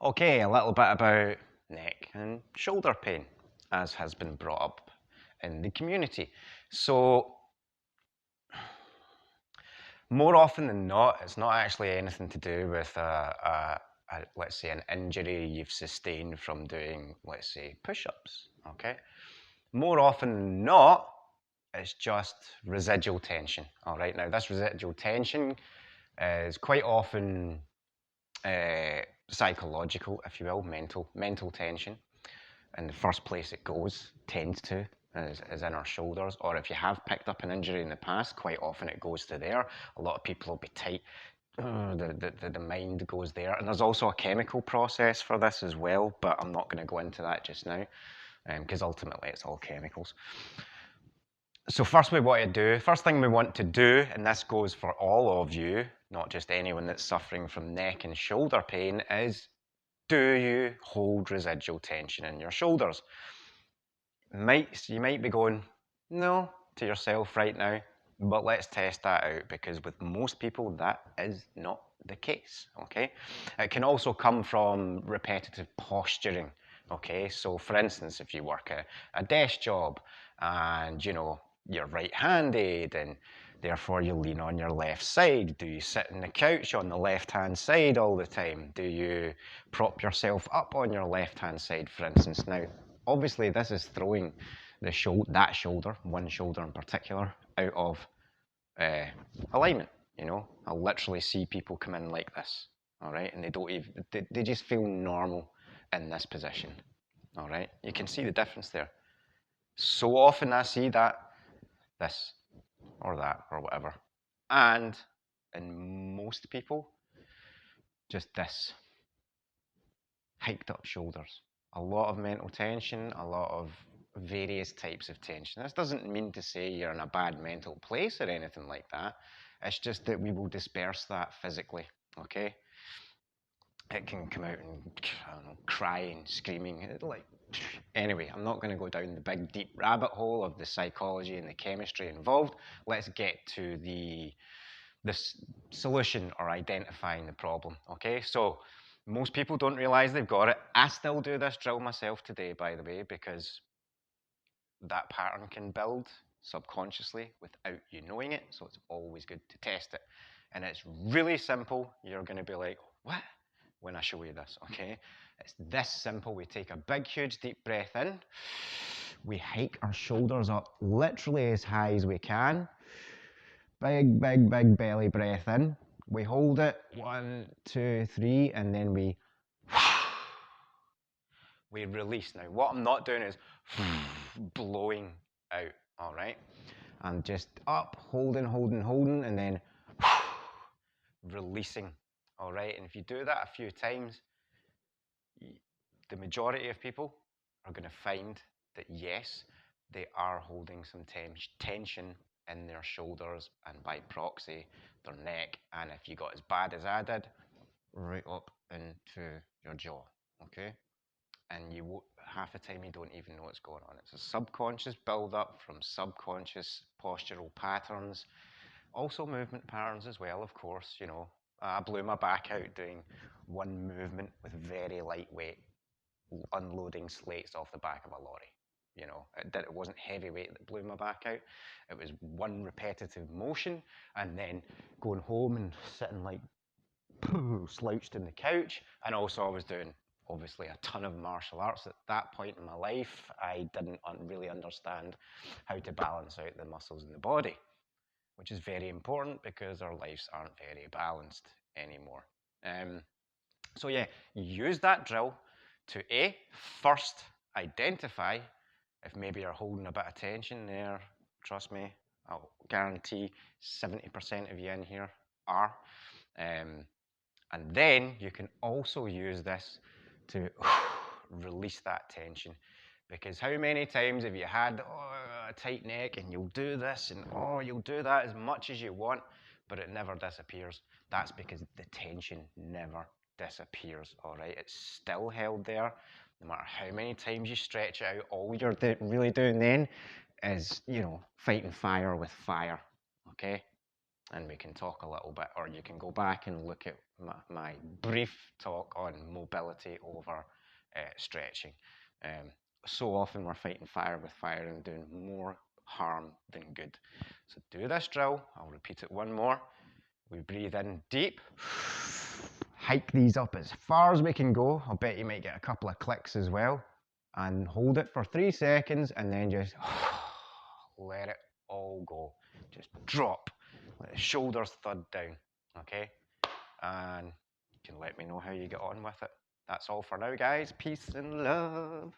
Okay, a little bit about neck and shoulder pain, as has been brought up in the community. So, more often than not, it's not actually anything to do with let's say, an injury you've sustained from doing, let's say, push-ups. Okay, more often than not, it's just residual tension. All right, now this residual tension is quite often psychological, if you will, mental tension. And the first place it goes, tends to, is in our shoulders. Or if you have picked up an injury in the past, quite often it goes to there. A lot of people will be tight. The mind goes there. And there's also a chemical process for this as well, but I'm not going to go into that just now, because ultimately it's all chemicals. So first thing we want to do, and this goes for all of you, not just anyone that's suffering from neck and shoulder pain, is do you hold residual tension in your shoulders? You might be going, no, to yourself right now, but let's test that out, because with most people that is not the case, okay? It can also come from repetitive posturing, okay? So for instance, if you work a desk job and you're right-handed and therefore you lean on your left side, do you sit on the couch on the left-hand side all the time? Do you prop yourself up on your left-hand side, for instance? Now, obviously this is throwing one shoulder in particular, out of alignment. I'll literally see people come in like this, all right, and they just feel normal in this position, all right. You can see the difference there. So often I see this or that or whatever, and in most people, just this hiked up shoulders. A lot of mental tension, a lot of various types of tension. This doesn't mean to say you're in a bad mental place or anything like that. It's just that we will disperse that physically, okay? It can come out and, I don't know, crying, screaming. Anyway, I'm not going to go down the big deep rabbit hole of the psychology and the chemistry involved. Let's get to the solution, or identifying the problem, okay? So most people don't realize they've got it. I still do this drill myself today, by the way, because that pattern can build subconsciously without you knowing it, so it's always good to test it. And it's really simple. You're going to be like, what? When I show you this, okay? It's this simple. We take a big, huge, deep breath in. We hike our shoulders up literally as high as we can. Big, big, big belly breath in. We hold it, 1, 2, 3, and then we release. Now, what I'm not doing is blowing out, all right? I'm just up, holding, and then releasing, all right? And if you do that a few times, the majority of people are going to find that, yes, they are holding some tension in their shoulders and by proxy their neck, and if you got as bad as I did, right up into your jaw, okay? And half the time you don't even know what's going on. It's a subconscious build-up from subconscious postural patterns, also movement patterns as well, of course. I blew my back out doing one movement with very lightweight unloading slates off the back of a lorry. It wasn't heavy weight that blew my back out. It was one repetitive motion, and then going home and sitting like slouched in the couch. And also I was doing obviously a ton of martial arts at that point in my life. I didn't really understand how to balance out the muscles in the body, which is very important because our lives aren't very balanced anymore. So yeah, use that drill to first identify if maybe you're holding a bit of tension there. Trust me, I'll guarantee 70% of you in here are. And then you can also use this to release that tension. Because how many times have you had a tight neck, and you'll do this and you'll do that as much as you want, but it never disappears? That's because the tension never disappears, all right? It's still held there. No matter how many times you stretch it out, all you're really doing then is, fighting fire with fire, okay? and we can talk a little bit, or you can go back and look at my brief talk on mobility over stretching. So often we're fighting fire with fire and doing more harm than good. So do this drill. I'll repeat it one more. We breathe in deep, hike these up as far as we can go. I'll bet you might get a couple of clicks as well. And hold it for 3 seconds and then just let it all go. Just drop. Let the shoulders thud down. Okay? And you can let me know how you get on with it. That's all for now, guys. Peace and love.